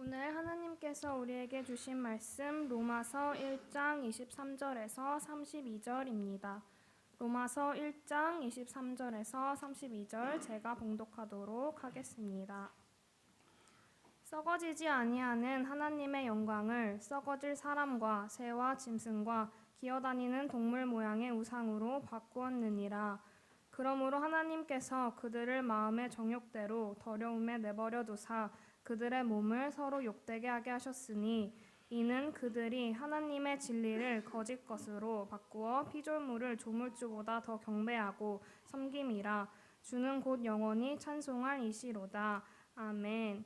오늘 하나님께서 우리에게 주신 말씀 로마서 1장 23절에서 32절입니다. 로마서 1장 23절에서 32절 제가 봉독하도록 하겠습니다. 썩어지지 아니하는 하나님의 영광을 썩어질 사람과 새와 짐승과 기어다니는 동물 모양의 우상으로 바꾸었느니라. 그러므로 하나님께서 그들을 마음의 정욕대로 더러움에 내버려 두사 그들의 몸을 서로 욕되게 하게 하셨으니 이는 그들이 하나님의 진리를 거짓 것으로 바꾸어 피조물을 조물주보다 더 경배하고 섬김이라. 주는 곧 영원히 찬송할 이시로다. 아멘.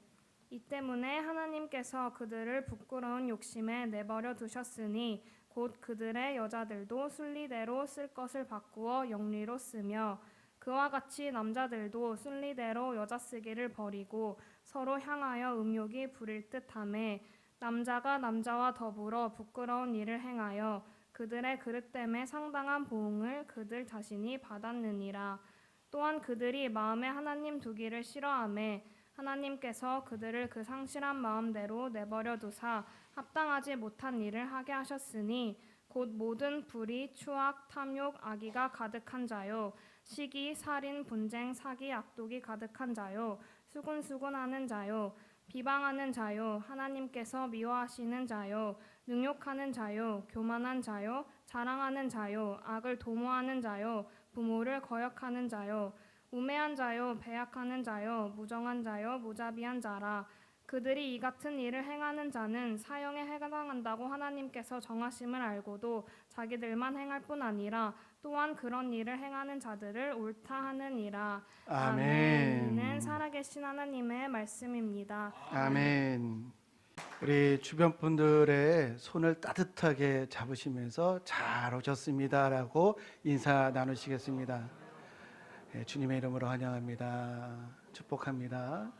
이 때문에 하나님께서 그들을 부끄러운 욕심에 내버려 두셨으니 곧 그들의 여자들도 순리대로 쓸 것을 바꾸어 영리로 쓰며 그와 같이 남자들도 순리대로 여자 쓰기를 버리고 서로 향하여 음욕이 부릴 듯하매 남자가 남자와 더불어 부끄러운 일을 행하여 그들의 그릇됨에 상당한 보응을 그들 자신이 받았느니라. 또한 그들이 마음에 하나님 두기를 싫어하매 하나님께서 그들을 그 상실한 마음대로 내버려 두사 합당하지 못한 일을 하게 하셨으니 곧 모든 불의, 추악, 탐욕, 악의가 가득한 자요 시기, 살인, 분쟁, 사기, 악독이 가득한 자요 수군수군하는 자요 비방하는 자요 하나님께서 미워하시는 자요 능욕하는 자요 교만한 자요 자랑하는 자요 악을 도모하는 자요 부모를 거역하는 자요 우매한 자요 배약하는 자요 무정한 자요 무자비한 자라. 그들이 이 같은 일을 행하는 자는 사형에 해당한다고 하나님께서 정하심을 알고도 자기들만 행할 뿐 아니라 또한 그런 일을 행하는 자들을 옳다 하느니라. 아멘. 이는 살아계신 하나님의 말씀입니다. 아멘. 우리 주변 분들의 손을 따뜻하게 잡으시면서 잘 오셨습니다라고 인사 나누시겠습니다. 주님의 이름으로 환영합니다. 축복합니다.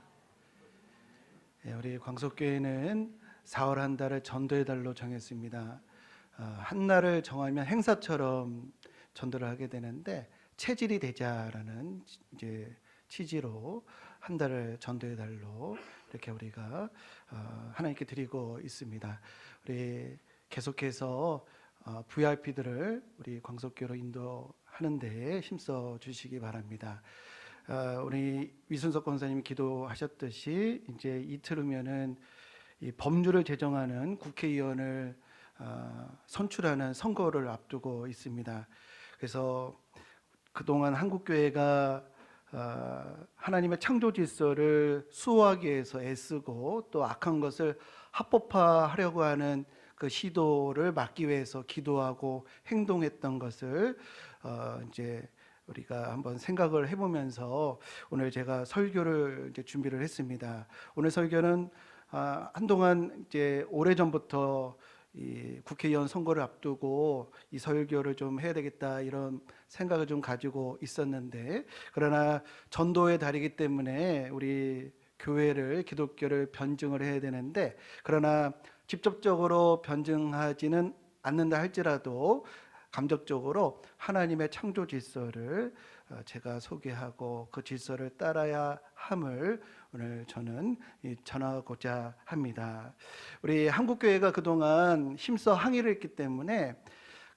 우리 광석교회는 4월 한 달을 전도의 달로 정했습니다. 한 날을 정하면 행사처럼 전도를 하게 되는데 체질이 되자라는 이제 취지로 한 달을 전도의 달로 이렇게 우리가 하나님께 드리고 있습니다. 우리 계속해서 VIP들을 우리 광석교로 인도하는 데 힘써 주시기 바랍니다. 우리 위순석 권사님이 기도하셨듯이 이제 이틀 후면은 이 법률을 제정하는 국회의원을 선출하는 선거를 앞두고 있습니다. 그래서 그동안 한국교회가 하나님의 창조 질서를 수호하기 위해서 애쓰고 또 악한 것을 합법화하려고 하는 그 시도를 막기 위해서 기도하고 행동했던 것을 이제 우리가 한번 생각을 해보면서 오늘 제가 설교를 이제 준비를 했습니다. 오늘 설교는 한동안 이제 오래전부터 이 국회의원 선거를 앞두고 이 설교를 좀 해야 되겠다 이런 생각을 좀 가지고 있었는데, 그러나 전도의 달이기 때문에 우리 교회를 기독교를 변증을 해야 되는데, 그러나 직접적으로 변증하지는 않는다 할지라도 감접적으로 하나님의 창조 질서를 제가 소개하고 그 질서를 따라야 함을 오늘 저는 전하고자 합니다. 우리 한국교회가 그동안 힘써 항의를 했기 때문에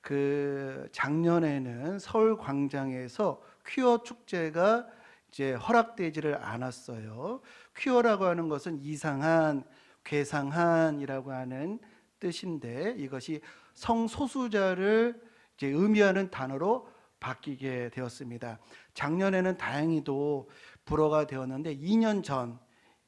그 작년에는 서울 광장에서 퀴어 축제가 이제 허락되지를 않았어요. 퀴어라고 하는 것은 이상한, 괴상한이라고 하는 뜻인데 이것이 성소수자를 이제 의미하는 단어로 바뀌게 되었습니다. 작년에는 다행히도 불어가 되었는데 2년 전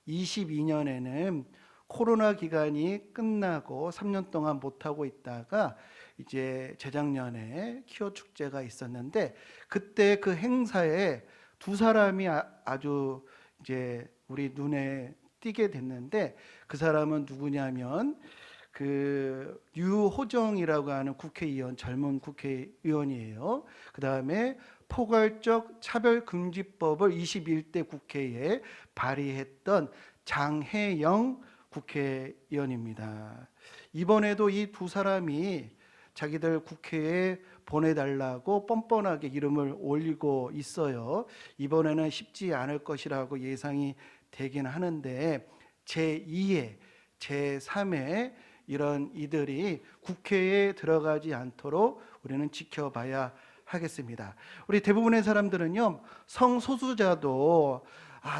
22년에는 코로나 기간이 끝나고 3년 동안 못하고 있다가 이제 재작년에 퀴어 축제가 있었는데 그때 그 행사에 두 사람이 아주 이제 우리 눈에 띄게 됐는데 그 사람은 누구냐면 그 유호정이라고 하는 국회의원, 젊은 국회의원이에요. 그 다음에 포괄적 차별금지법을 21대 국회에 발의했던 장혜영 국회의원입니다. 이번에도 이 두 사람이 자기들 국회에 보내달라고 뻔뻔하게 이름을 올리고 있어요. 이번에는 쉽지 않을 것이라고 예상이 되긴 하는데 제2의 제3의 이런 이들이 국회에 들어가지 않도록 우리는 지켜봐야 하겠습니다. 우리 대부분의 사람들은요, 성소수자도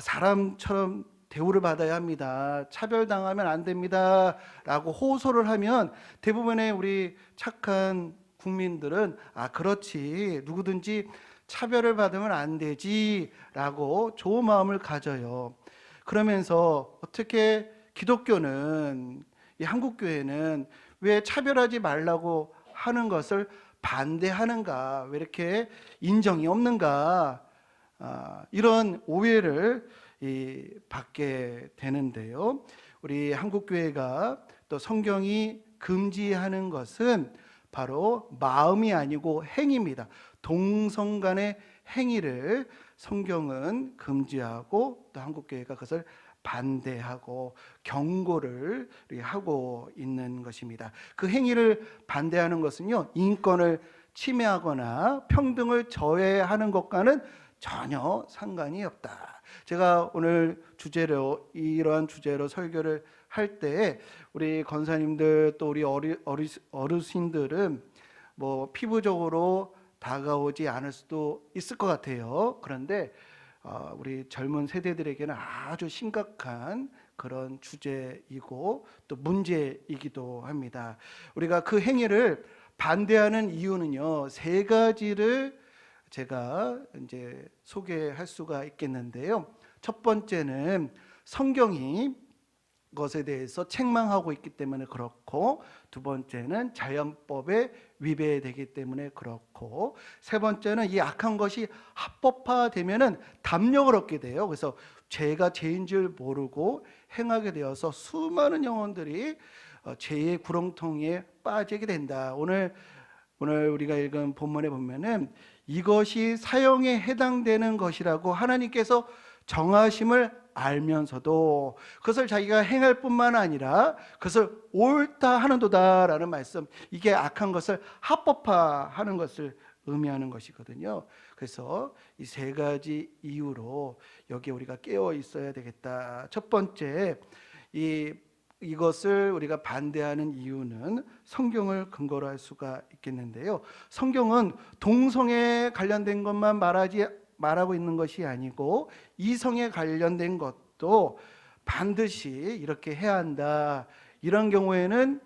사람처럼 대우를 받아야 합니다, 차별당하면 안 됩니다 라고 호소를 하면 대부분의 우리 착한 국민들은 그렇지, 누구든지 차별을 받으면 안 되지 라고 좋은 마음을 가져요. 그러면서 어떻게 기독교는, 이 한국교회는 왜 차별하지 말라고 하는 것을 반대하는가, 왜 이렇게 인정이 없는가, 이런 오해를 받게 되는데요. 우리 한국교회가 또 성경이 금지하는 것은 바로 마음이 아니고 행위입니다. 동성 간의 행위를 성경은 금지하고 또 한국교회가 그것을 반대하고 경고를 하고 있는 것입니다. 그 행위를 반대하는 것은요, 인권을 침해하거나 평등을 저해하는 것과는 전혀 상관이 없다. 제가 오늘 이러한 주제로 설교를 할 때 우리 권사님들 또 우리 어르신들은 뭐 피부적으로 다가오지 않을 수도 있을 것 같아요. 그런데 우리 젊은 세대들에게는 아주 심각한 그런 주제이고 또 문제이기도 합니다. 우리가 그 행위를 반대하는 이유는요, 3가지를 제가 이제 소개할 수가 있겠는데요. 첫 번째는 성경이 것에 대해서 책망하고 있기 때문에 그렇고, 두 번째는 자연법에 위배되기 때문에 그렇고, 세 번째는 이 악한 것이 합법화되면은 담력을 얻게 돼요. 그래서 죄가 죄인 줄 모르고 행하게 되어서 수많은 영혼들이 죄의 구렁텅이에 빠지게 된다. 오늘 우리가 읽은 본문에 보면은 이것이 사형에 해당되는 것이라고 하나님께서 정하심을 알면서도 그것을 자기가 행할 뿐만 아니라 그것을 옳다 하는도다라는 말씀, 이게 악한 것을 합법화하는 것을 의미하는 것이거든요. 그래서 이 3가지 이유로 여기에 우리가 깨어 있어야 되겠다. 첫 번째, 이것을 우리가 반대하는 이유는 성경을 근거로 할 수가 있겠는데요. 성경은 동성에 관련된 것만 말하고 있는 것이 아니고 이성에 관련된 것도 반드시 이렇게 해야 한다. 이런 경우에는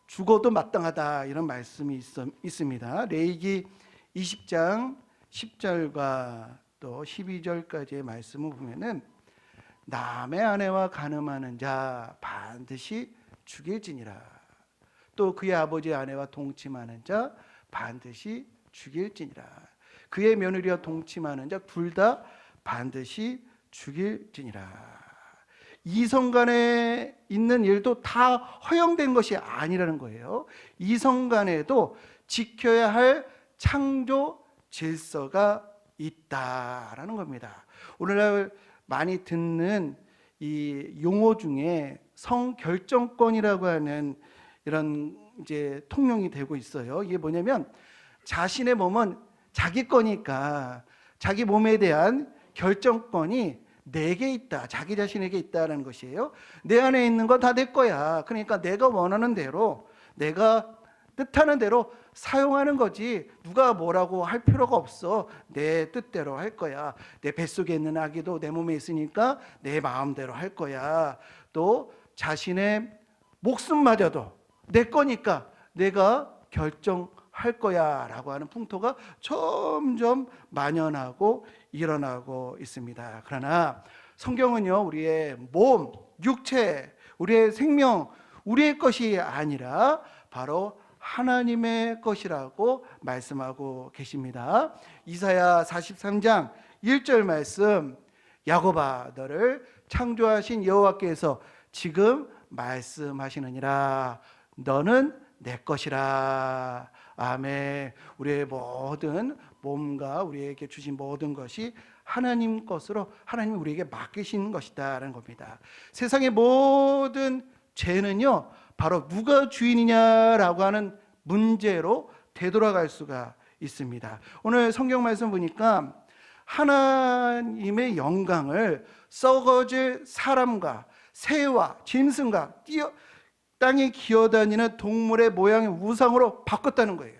죽어도 마땅하다, 이런 말씀이 있습니다. 레위기 20장 10절과 또 12절까지의 말씀을 보면은 남의 아내와 간음하는 자 반드시 죽일지니라. 또 그의 아버지의 아내와 동침하는 자 반드시 죽일지니라. 그의 며느리와 동침하는 자 둘 다 반드시 죽일지니라. 이성 간에 있는 일도 다 허용된 것이 아니라는 거예요. 이성 간에도 지켜야 할 창조 질서가 있다라는 겁니다. 오늘날 많이 듣는 이 용어 중에 성결정권이라고 하는 이런 이제 통용이 되고 있어요. 이게 뭐냐면 자신의 몸은 자기 거니까 자기 몸에 대한 결정권이 내게 있다, 자기 자신에게 있다는 것이에요. 내 안에 있는 건 다 내 거야. 그러니까 내가 원하는 대로, 내가 뜻하는 대로 사용하는 거지 누가 뭐라고 할 필요가 없어. 내 뜻대로 할 거야. 내 뱃속에 있는 아기도 내 몸에 있으니까 내 마음대로 할 거야. 또 자신의 목숨마저도 내 거니까 내가 결정할 거야 라고 하는 풍토가 점점 만연하고 일어나고 있습니다. 그러나 성경은요, 우리의 몸, 육체, 우리의 생명, 우리의 것이 아니라 바로 하나님의 것이라고 말씀하고 계십니다. 이사야 43장 1절 말씀, 야곱아 너를 창조하신 여호와께서 지금 말씀하시느니라. 너는 내 것이라. 아멘. 우리의 모든 몸과 우리에게 주신 모든 것이 하나님 것으로 하나님이 우리에게 맡기신 것이다라는 겁니다. 세상의 모든 죄는요, 바로 누가 주인이냐라고 하는 문제로 되돌아갈 수가 있습니다. 오늘 성경 말씀 보니까 하나님의 영광을 썩어질 사람과 새와 짐승과 땅에 기어다니는 동물의 모양의 우상으로 바꿨다는 거예요.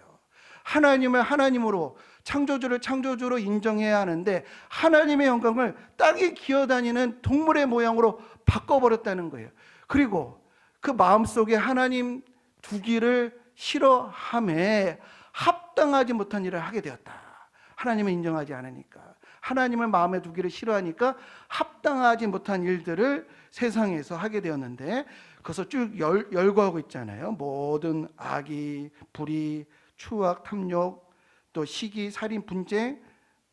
하나님을 하나님으로, 창조주를 창조주로 인정해야 하는데 하나님의 영광을 땅에 기어다니는 동물의 모양으로 바꿔버렸다는 거예요. 그리고 그 마음속에 하나님 두기를 싫어함에 합당하지 못한 일을 하게 되었다. 하나님을 인정하지 않으니까, 하나님을 마음에 두기를 싫어하니까 합당하지 못한 일들을 세상에서 하게 되었는데, 그것을 쭉 열거하고 있잖아요. 모든 악의, 불의, 추악, 탐욕, 또 시기, 살인, 분쟁,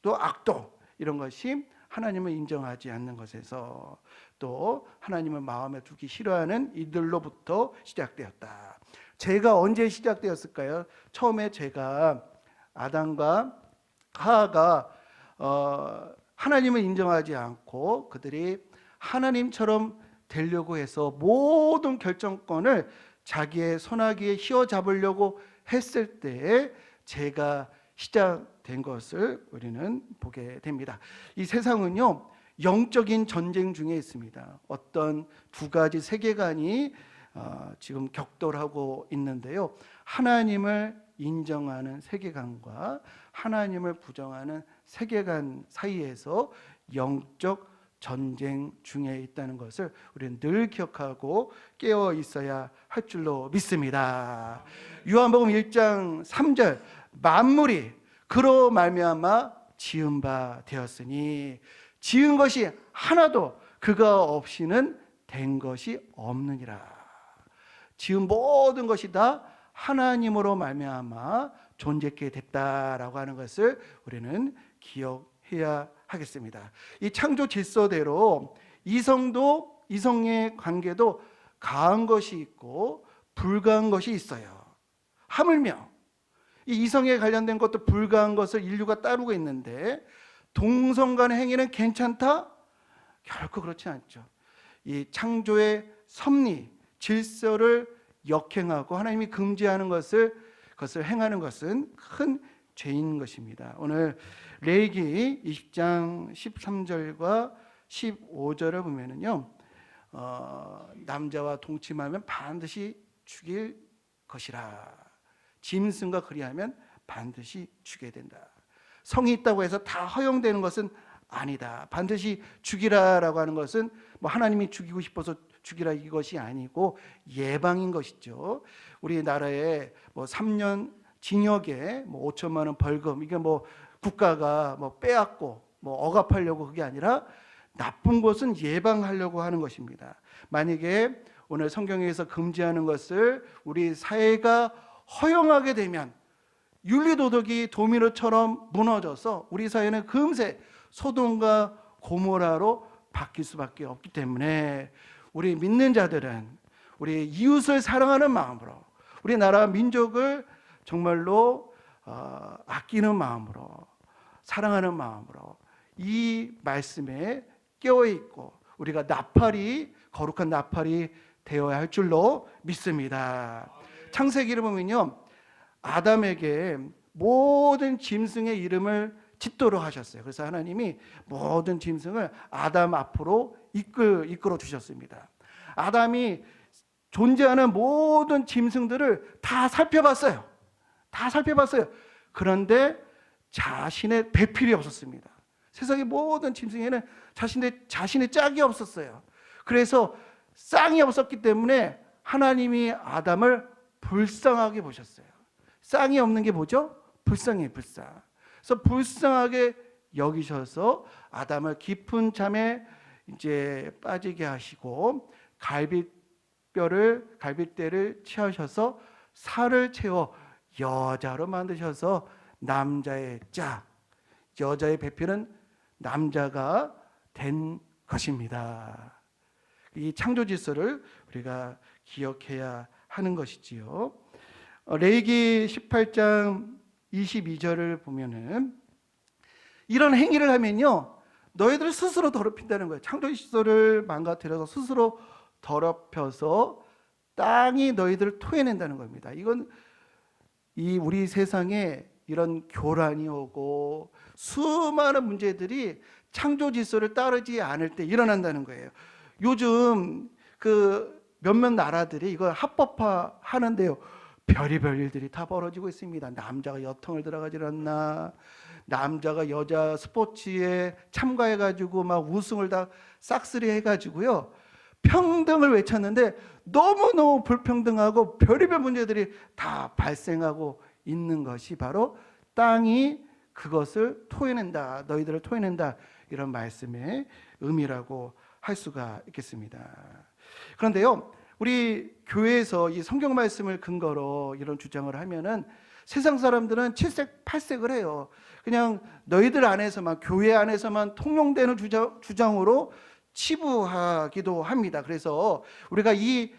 또 악도, 이런 것이 하나님을 인정하지 않는 것에서 또 하나님을 마음에 두기 싫어하는 이들로부터 시작되었다. 죄가 언제 시작되었을까요? 처음에 죄가 아담과 하하가 하나님을 인정하지 않고 그들이 하나님처럼 되려고 해서 모든 결정권을 자기의 손아귀에 휘어잡으려고 했을 때에 죄가 시작된 것을 우리는 보게 됩니다. 이 세상은요, 영적인 전쟁 중에 있습니다. 어떤 두 가지 세계관이 지금 격돌하고 있는데요. 하나님을 인정하는 세계관과 하나님을 부정하는 세계관 사이에서 영적 전쟁 중에 있다는 것을 우리는 늘 기억하고 깨어 있어야 할 줄로 믿습니다. 요한복음 1장 3절, 만물이 그로 말미암아 지은 바 되었으니 지은 것이 하나도 그가 없이는 된 것이 없느니라. 지은 모든 것이 다 하나님으로 말미암아 존재케 됐다라고 하는 것을 우리는 기억해야 하겠습니다. 이 창조 질서대로 이성의 관계도 가한 것이 있고 불가한 것이 있어요. 하물며 이 이성에 관련된 것도 불가한 것을 인류가 따르고 있는데 동성 간의 행위는 괜찮다? 결코 그렇지 않죠. 이 창조의 섭리, 질서를 역행하고 하나님이 금지하는 그것을 행하는 것은 큰 죄인 것입니다. 오늘 레위기 20장 13절과 15절을 보면은요, 남자와 동침하면 반드시 죽일 것이라. 짐승과 그리하면 반드시 죽여야 된다. 성이 있다고 해서 다 허용되는 것은 아니다. 반드시 죽이라라고 하는 것은 뭐 하나님이 죽이고 싶어서 죽이라 이것이 아니고 예방인 것이죠. 우리나라에 뭐 3년 징역에 뭐 5천만 원 벌금, 이게 뭐 국가가 뭐 빼앗고 뭐 억압하려고 그게 아니라 나쁜 것은 예방하려고 하는 것입니다. 만약에 오늘 성경에서 금지하는 것을 우리 사회가 허용하게 되면 윤리도덕이 도미노처럼 무너져서 우리 사회는 금세 소돔과 고모라로 바뀔 수밖에 없기 때문에 우리 믿는 자들은 우리 이웃을 사랑하는 마음으로, 우리나라 민족을 정말로 아끼는 마음으로, 사랑하는 마음으로 이 말씀에 깨어있고 우리가 거룩한 나팔이 되어야 할 줄로 믿습니다. 창세기를 보면요, 아담에게 모든 짐승의 이름을 짓도록 하셨어요. 그래서 하나님이 모든 짐승을 아담 앞으로 이끌어 주셨습니다. 아담이 존재하는 모든 짐승들을 다 살펴봤어요. 그런데 자신의 배필이 없었습니다. 세상의 모든 짐승에는 자신의 짝이 없었어요. 그래서 쌍이 없었기 때문에 하나님이 아담을 불쌍하게 보셨어요. 쌍이 없는 게 뭐죠? 불쌍해요, 불쌍. 그래서 불쌍하게 여기셔서 아담을 깊은 잠에 이제 빠지게 하시고 갈빗대를 채우셔서 살을 채워 여자로 만드셔서 남자의 짝, 여자의 배필은 남자가 된 것입니다. 이 창조 질서를 우리가 기억해야 하는 것이지요. 레위기 18장 22절을 보면은 이런 행위를 하면요, 너희들 스스로 더럽힌다는 거예요. 창조 질서를 망가뜨려서 스스로 더럽혀서 땅이 너희들을 토해낸다는 겁니다. 이건 우리 세상에 이런 교란이 오고 수많은 문제들이 창조 질서를 따르지 않을 때 일어난다는 거예요. 요즘 그 몇몇 나라들이 이걸 합법화 하는데요. 별의별 일들이 다 벌어지고 있습니다. 남자가 여통을 들어가질 않나, 남자가 여자 스포츠에 참가해가지고 막 우승을 다 싹쓸이 해가지고요. 평등을 외쳤는데 너무너무 불평등하고 별의별 문제들이 다 발생하고 있는 것이 바로 땅이 그것을 토해낸다, 너희들을 토해낸다, 이런 말씀의 의미라고 할 수가 있겠습니다. 그런데요, 우리 교회에서 이 성경 말씀을 근거로 이런 주장을 하면은 세상 사람들은 칠색팔색을 해요. 그냥 너희들 안에서만, 교회 안에서만 통용되는 주장으로 치부하기도 합니다. 그래서 우리가 이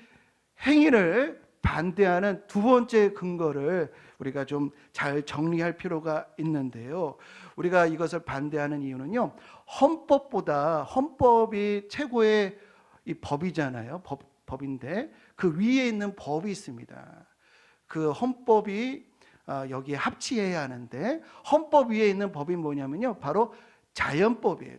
행위를 반대하는 두 번째 근거를 우리가 좀 잘 정리할 필요가 있는데요. 우리가 이것을 반대하는 이유는요, 헌법이 최고의 이 법이잖아요. 법인데 그 위에 있는 법이 있습니다. 그 헌법이 여기에 합치해야 하는데, 헌법 위에 있는 법이 뭐냐면요, 바로 자연법이에요.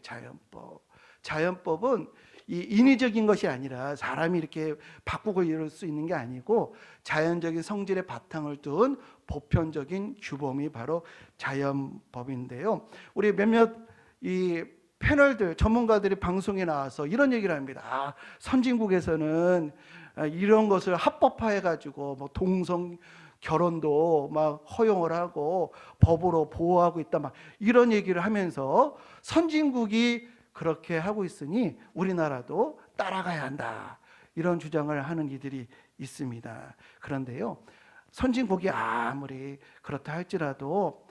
자연법은 이 인위적인 것이 아니라 사람이 이렇게 바꾸고 이럴 수 있는 게 아니고 자연적인 성질의 바탕을 둔 보편적인 규범이 바로 자연법인데요. 우리 몇몇 이 패널들, 전문가들이 방송에 나와서 이런 얘기를 합니다. 선진국에서는 이런 것을 합법화해가지고 뭐 동성 결혼도 막 허용을 하고 법으로 보호하고 있다, 막 이런 얘기를 하면서 선진국이 그렇게 하고 있으니 우리나라도 따라가야 한다, 이런 주장을 하는 이들이 있습니다. 그런데요, 선진국이 아무리 그렇다 할지라도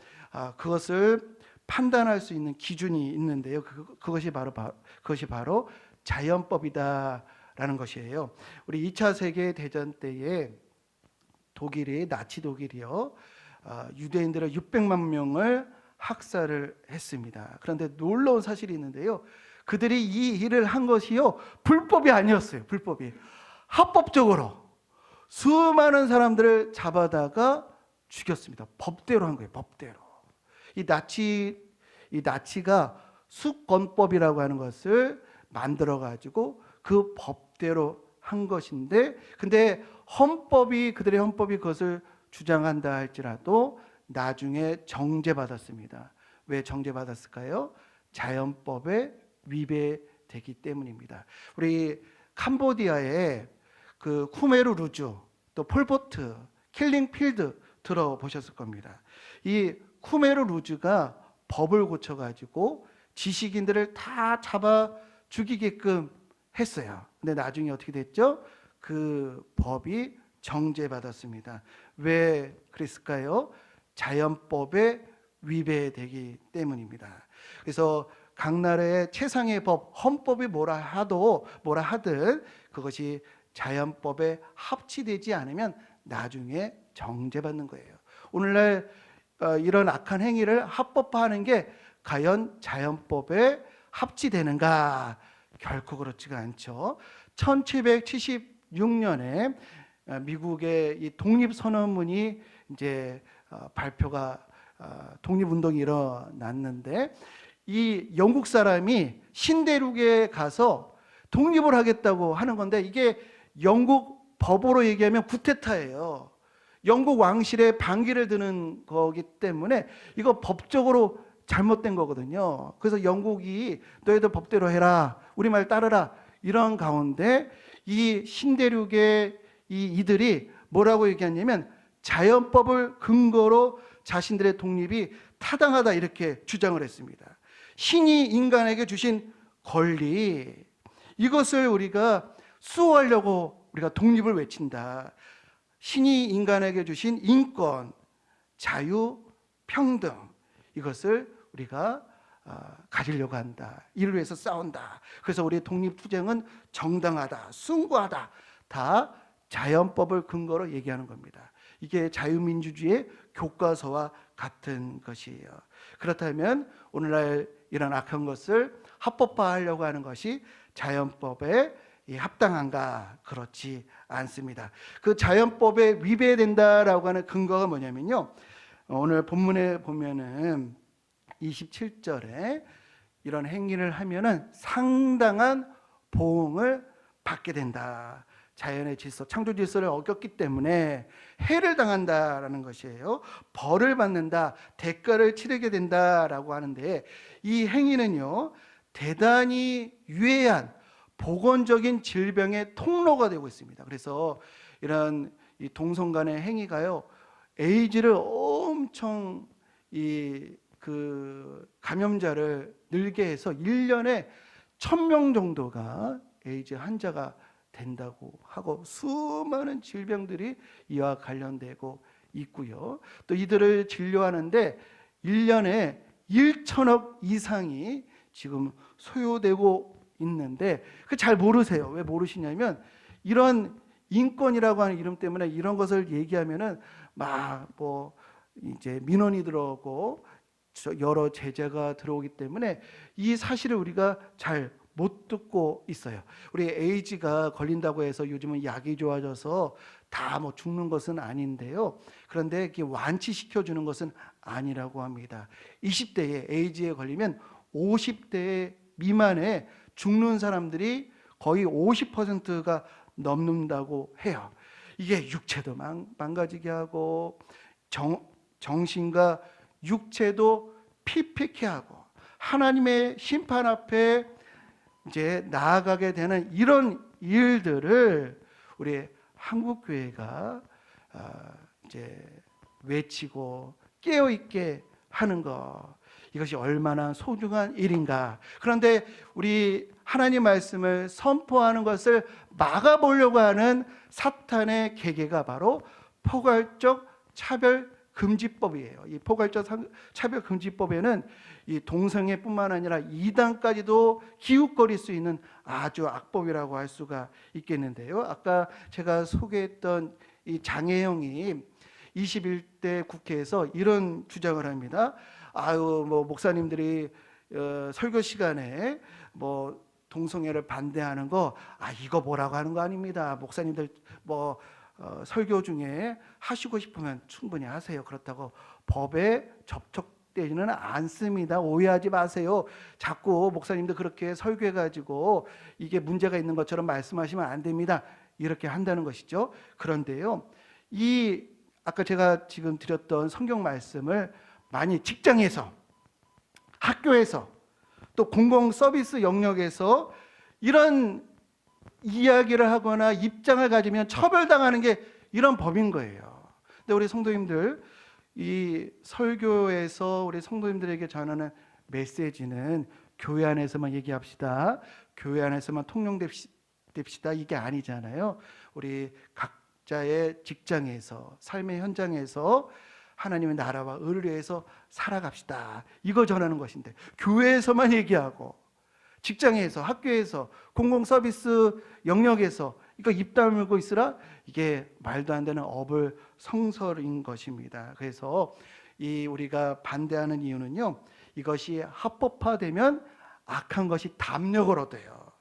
그것을 판단할 수 있는 기준이 있는데요. 그것이 바로 자연법이다라는 것이에요. 우리 2차 세계대전 때에 나치 독일이요, 유대인들을 600만 명을 학살을 했습니다. 그런데 놀라운 사실이 있는데요. 그들이 이 일을 한 것이요, 불법이 아니었어요. 불법이. 합법적으로 수많은 사람들을 잡아다가 죽였습니다. 법대로 한 거예요. 법대로. 이 나치가 수권법이라고 하는 것을 만들어 가지고 그 법대로 한 것인데, 근데 그들의 헌법이 그것을 주장한다 할지라도 나중에 정죄받았습니다. 왜 정죄받았을까요? 자연법에 위배되기 때문입니다. 우리 캄보디아의 그 쿠메르 루주, 또 폴포트, 킬링 필드 들어보셨을 겁니다. 이 쿠메르 루주가 법을 고쳐가지고 지식인들을 다 잡아 죽이게끔 했어요. 근데 나중에 어떻게 됐죠? 그 법이 정죄받았습니다. 왜 그랬을까요? 자연법에 위배되기 때문입니다. 그래서 각 나라의 최상의 법, 헌법이 뭐라 하든 그것이 자연법에 합치되지 않으면 나중에 정죄받는 거예요. 오늘날 이런 악한 행위를 합법화하는 게 과연 자연법에 합치되는가? 결코 그렇지가 않죠. 1776년에 미국의 이 독립선언문이 이제 발표가, 독립운동이 일어났는데, 이 영국 사람이 신대륙에 가서 독립을 하겠다고 하는 건데, 이게 영국 법으로 얘기하면 쿠데타예요. 영국 왕실의 반기를 드는 거기 때문에 이거 법적으로 잘못된 거거든요. 그래서 영국이 너희들 법대로 해라, 우리 말 따르라, 이런 가운데 이 신대륙의 이들이 뭐라고 얘기하냐면 자연법을 근거로 자신들의 독립이 타당하다, 이렇게 주장을 했습니다. 신이 인간에게 주신 권리, 이것을 우리가 수호하려고 우리가 독립을 외친다. 신이 인간에게 주신 인권, 자유, 평등, 이것을 우리가 가지려고 한다. 이를 위해서 싸운다. 그래서 우리의 독립투쟁은 정당하다, 숭고하다. 다 자연법을 근거로 얘기하는 겁니다. 이게 자유민주주의의 교과서와 같은 것이에요. 그렇다면 오늘날 이런 악한 것을 합법화하려고 하는 것이 자연법에 합당한가? 그렇지 않습니다. 그 자연법에 위배된다라고 하는 근거가 뭐냐면요, 오늘 본문에 보면은 27절에 이런 행위를 하면은 상당한 보응을 받게 된다. 자연의 질서, 창조 질서를 어겼기 때문에 해를 당한다라는 것이에요. 벌을 받는다, 대가를 치르게 된다라고 하는데, 이 행위는요 대단히 유해한 보건적인 질병의 통로가 되고 있습니다. 그래서 이런 이 동성 간의 행위가요 에이즈를 엄청 그 감염자를 늘게 해서 1년에 1000명 정도가 에이즈 환자가 된다고 하고, 수많은 질병들이 이와 관련되고 있고요. 또 이들을 진료하는데 1년에 1천억 이상이 지금 소요되고 있는데, 그 잘 모르세요. 왜 모르시냐면, 이런 인권이라고 하는 이름 때문에 이런 것을 얘기하면은 막 뭐 이제 민원이 들어오고 여러 제재가 들어오기 때문에 이 사실을 우리가 잘 못 듣고 있어요. 우리 에이즈가 걸린다고 해서 요즘은 약이 좋아져서 다 뭐 죽는 것은 아닌데요. 그런데 이게 완치시켜 주는 것은 아니라고 합니다. 20대에 에이즈에 걸리면 50대 미만에 죽는 사람들이 거의 50%가 넘는다고 해요. 이게 육체도 망가지게 하고 정신과 육체도 피폐케 하고 하나님의 심판 앞에 이제 나아가게 되는 이런 일들을 우리 한국교회가 이제 외치고 깨어 있게 하는 것, 이것이 얼마나 소중한 일인가. 그런데 우리 하나님 말씀을 선포하는 것을 막아보려고 하는 사탄의 계계가 바로 포괄적 차별금지법이에요. 이 포괄적 차별금지법에는 이 동성애뿐만 아니라 이단까지도 기웃거릴 수 있는 아주 악법이라고 할 수가 있겠는데요. 아까 제가 소개했던 이 장혜영이 21대 국회에서 이런 주장을 합니다. 뭐 목사님들이 설교 시간에 뭐 동성애를 반대하는 거, 이거 뭐라고 하는 거 아닙니다. 목사님들 뭐 설교 중에 하시고 싶으면 충분히 하세요. 그렇다고 법에 접촉되지는 않습니다. 오해하지 마세요. 자꾸 목사님들 그렇게 설교해가지고 이게 문제가 있는 것처럼 말씀하시면 안 됩니다. 이렇게 한다는 것이죠. 그런데요, 아까 제가 지금 드렸던 성경 말씀을 많이 직장에서, 학교에서, 또 공공 서비스 영역에서 이런 이야기를 하거나 입장을 가지면 처벌당하는 게 이런 법인 거예요. 근데 우리 성도님들, 이 설교에서 우리 성도님들에게 전하는 메시지는 교회 안에서만 얘기합시다, 교회 안에서만 통용됩시다, 이게 아니잖아요. 우리 각자의 직장에서, 삶의 현장에서 하나님의 나라와 의를 위해서 살아갑시다, 이거 전하는 것인데, 교회에서만 얘기하고 직장에서, 학교에서, 공공서비스 영역에서 이거 입 다물고 있으라, 이게 말도 안 되는 어불성설인 것입니다. 그래서 우리가 반대하는 이유는요, 이것이 합법화되면 악한 것이 담력을 얻어요.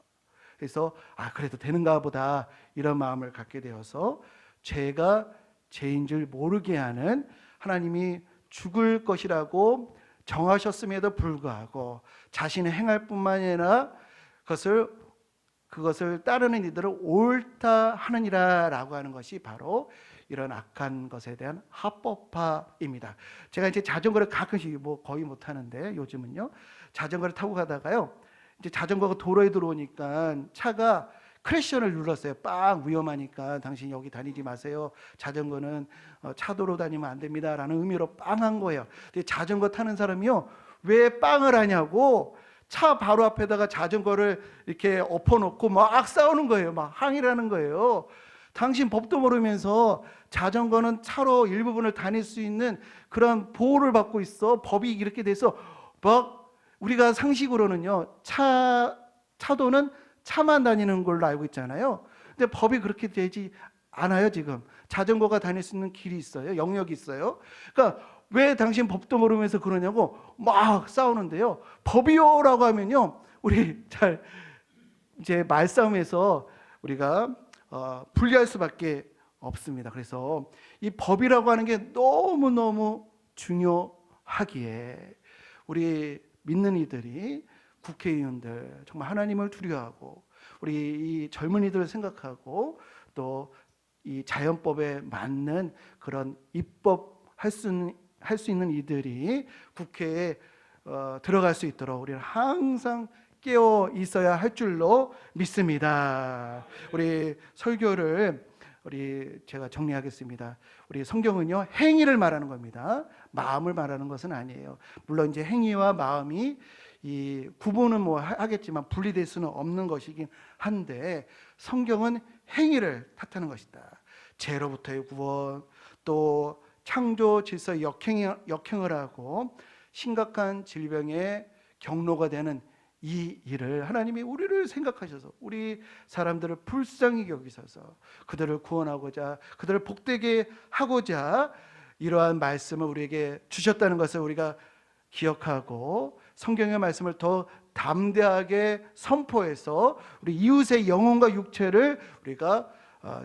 그래서 그래도 되는가 보다 이런 마음을 갖게 되어서 죄가 죄인 줄 모르게 하는, 하나님이 죽을 것이라고 정하셨음에도 불구하고 자신의 행할 뿐만 아니라 그것을 따르는 이들을 옳다 하느니라 라고 하는 것이 바로 이런 악한 것에 대한 합법화입니다. 제가 이제 자전거를 가끔씩 거의 못 하는데, 요즘은요 자전거를 타고 가다가요, 이제 자전거가 도로에 들어오니까 차가 크래션을 눌렀어요. 빵, 위험하니까 당신 여기 다니지 마세요. 자전거는 차도로 다니면 안 됩니다 라는 의미로 빵한 거예요. 근데 자전거 타는 사람이요, 왜 빵을 하냐고 차 바로 앞에다가 자전거를 이렇게 엎어놓고 막 싸우는 거예요. 막 항의를 하는 거예요. 당신 법도 모르면서 자전거는 차로 일부분을 다닐 수 있는 그런 보호를 받고 있어. 법이 이렇게 돼서 막 우리가 상식으로는요, 차도는 차만 다니는 걸로 알고 있잖아요. 근데 법이 그렇게 되지 않아요. 지금 자전거가 다닐 수 있는 길이 있어요. 영역이 있어요. 그러니까 왜 당신 법도 모르면서 그러냐고 막 싸우는데요. 법이요라고 하면요, 우리 잘 이제 말싸움에서 우리가 분리할 수밖에 없습니다. 그래서 이 법이라고 하는 게 너무너무 중요하기에 우리 믿는 이들이 국회의원들 정말 하나님을 두려워하고 우리 이 젊은이들을 생각하고 또 이 자연법에 맞는 그런 입법할 수 있는 이들이 국회에 들어갈 수 있도록 우리는 항상 깨어 있어야 할 줄로 믿습니다. 우리 설교를 제가 정리하겠습니다. 우리 성경은요, 행위를 말하는 겁니다. 마음을 말하는 것은 아니에요. 물론 이제 행위와 마음이 이 구분은 뭐 하겠지만 분리될 수는 없는 것이긴 한데, 성경은 행위를 탓하는 것이다. 죄로부터의 구원, 또 창조 질서 역행을 하고 심각한 질병의 경로가 되는 이 일을 하나님이 우리를 생각하셔서 우리 사람들을 불쌍히 여기셔서 그들을 구원하고자, 그들을 복되게 하고자 이러한 말씀을 우리에게 주셨다는 것을 우리가 기억하고 성경의 말씀을 더 담대하게 선포해서 우리 이웃의 영혼과 육체를 우리가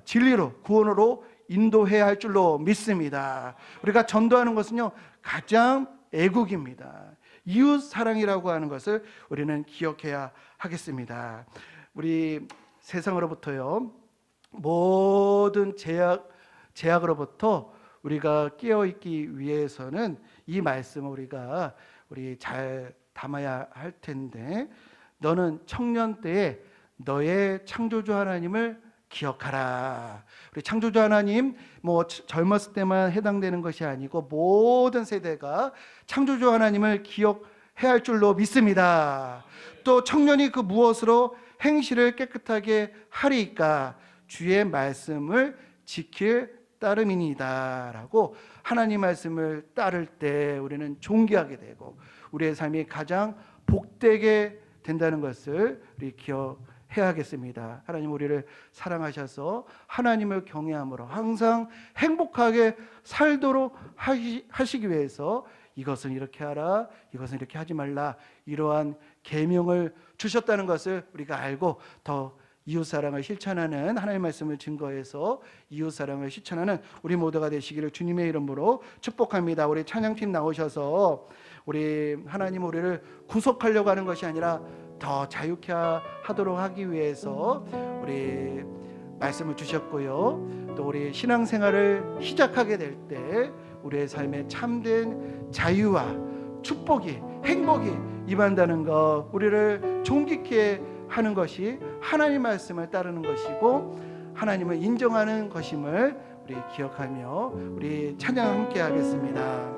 진리로, 구원으로 인도해야 할 줄로 믿습니다. 우리가 전도하는 것은요, 가장 애국입니다. 이웃 사랑이라고 하는 것을 우리는 기억해야 하겠습니다. 우리 세상으로부터요, 모든 제약으로부터 우리가 깨어 있기 위해서는 이 말씀을 우리 잘 담아야 할 텐데, 너는 청년 때에 너의 창조주 하나님을 기억하라. 우리 창조주 하나님, 뭐 젊었을 때만 해당되는 것이 아니고 모든 세대가 창조주 하나님을 기억해야 할 줄로 믿습니다. 또 청년이 그 무엇으로 행실을 깨끗하게 하리이까? 주의 말씀을 지킬 따름이니이다 라고, 하나님 말씀을 따를 때 우리는 존귀하게 되고 우리의 삶이 가장 복되게 된다는 것을 우리 기억해야겠습니다. 하나님 우리를 사랑하셔서 하나님을 경외함으로 항상 행복하게 살도록 하시기 위해서 이것은 이렇게 하라, 이것은 이렇게 하지 말라, 이러한 계명을 주셨다는 것을 우리가 알고 더 이웃사랑을 실천하는, 하나님의 말씀을 증거해서 이웃사랑을 실천하는 우리 모두가 되시기를 주님의 이름으로 축복합니다. 우리 찬양팀 나오셔서 우리 하나님 우리를 구속하려고 하는 것이 아니라 더 자유케 하도록 하기 위해서 우리 말씀을 주셨고요, 또 우리 신앙생활을 시작하게 될 때 우리의 삶에 참된 자유와 축복이, 행복이 임한다는 것, 우리를 존귀케 하는 것이 하나님 말씀을 따르는 것이고 하나님을 인정하는 것임을 우리 기억하며 우리 찬양 함께 하겠습니다.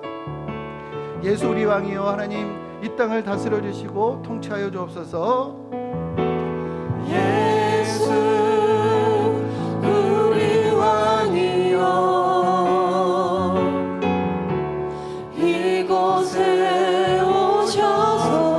예수 우리 왕이여, 하나님 이 땅을 다스려 주시고 통치하여 주옵소서. 예수 우리 왕이여, 이곳에 오셔서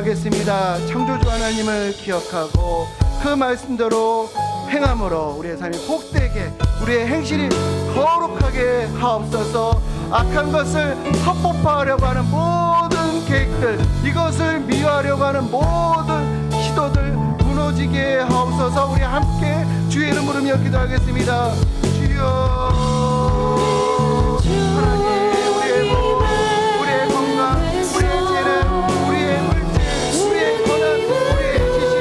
기도하겠습니다. 창조주 하나님을 기억하고 그 말씀대로 행함으로 우리의 삶이 복되게, 우리의 행실이 거룩하게 하옵소서. 악한 것을 합법화하려고 하는 모든 계획들, 이것을 미화하려고 하는 모든 시도들 무너지게 하옵소서. 우리 함께 주의 이름으로 기도하겠습니다. 주여, 하나님, 우리의 몸, 우리의 건강, 우리의 재능, 우리의 물질, 우리의 권한, 우리의 지식,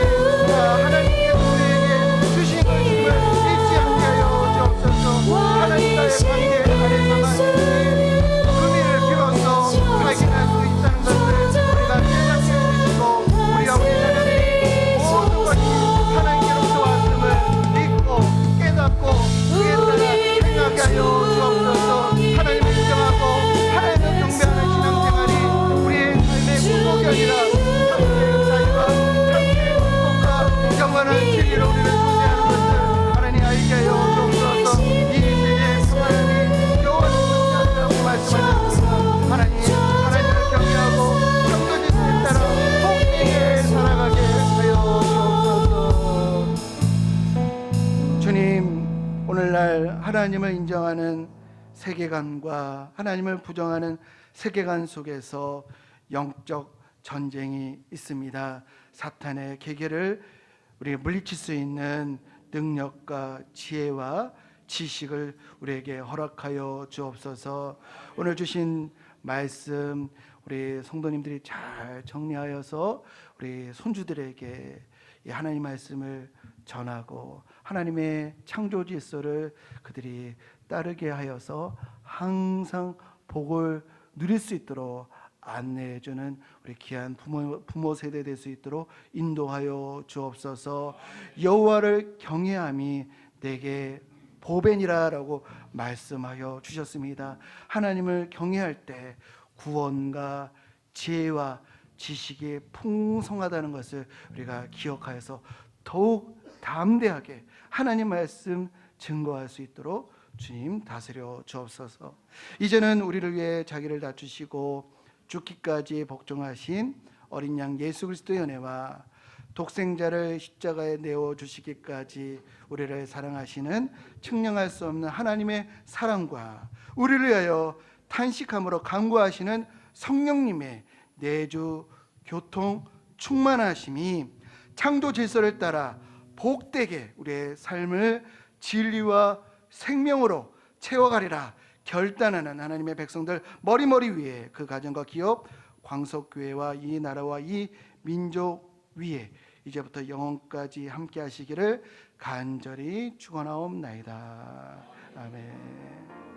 하나님께서 우리에게 주신 말씀을 잊지 않게 하여 주옵소서. 하나님과의 관계 안에서만 의미를 비로소 발견할 수 있다는 것을 우리가 깨닫게 해주시고, 우리와 우리 자녀들이 모든 것이 하나님께로부터 왔음을 믿고 깨닫고 그에 따라 행하게 하여 주옵소서. 하나님을 인정하고 하나님을 경배하는 신앙생활이 우리의 삶의 구속이 아니라 참된 자유와 참된 행복과 영원한 진리로 우리를 존재하는 것을 하나님 알게 하여 주옵소서. 이 세대의 평안이 여호와의 존재하리라고 말씀하셨습니다. 하나님을 경외하고 창조주 뜻에 따라 복되게 살아가게 하여 주옵소서. 주님, 오늘날 하나님을 인정하는 세계관과 하나님을 부정하는 세계관 속에서 영적 전쟁이 있습니다. 사탄의 계계를 우리가 물리칠 수 있는 능력과 지혜와 지식을 우리에게 허락하여 주옵소서. 오늘 주신 말씀 우리 성도님들이 잘 정리하여서 우리 손주들에게 이 하나님 말씀을 전하고 하나님의 창조 질서를 그들이 따르게 하여서 항상 복을 누릴 수 있도록 안내해주는 우리 귀한 부모 세대 될 수 있도록 인도하여 주옵소서. 여호와를 경외함이 내게 보배니라라고 말씀하여 주셨습니다. 하나님을 경외할 때 구원과 지혜와 지식이 풍성하다는 것을 우리가 기억하여서 더욱 담대하게 하나님 말씀 증거할 수 있도록 주님 다스려 주옵소서. 이제는 우리를 위해 자기를 낮추시고 죽기까지 복종하신 어린 양 예수 그리스도의 은혜와 독생자를 십자가에 내어 주시기까지 우리를 사랑하시는 측량할 수 없는 하나님의 사랑과 우리를 위하여 탄식함으로 간구하시는 성령님의 내주 교통 충만하심이 창조 질서를 따라 복되게 우리의 삶을 진리와 생명으로 채워가리라 결단하는 하나님의 백성들 머리머리 위에 그 가정과 기업 광석교회와 이 나라와 이 민족 위에 이제부터 영원까지 함께 하시기를 간절히 축원하옵나이다. 아멘.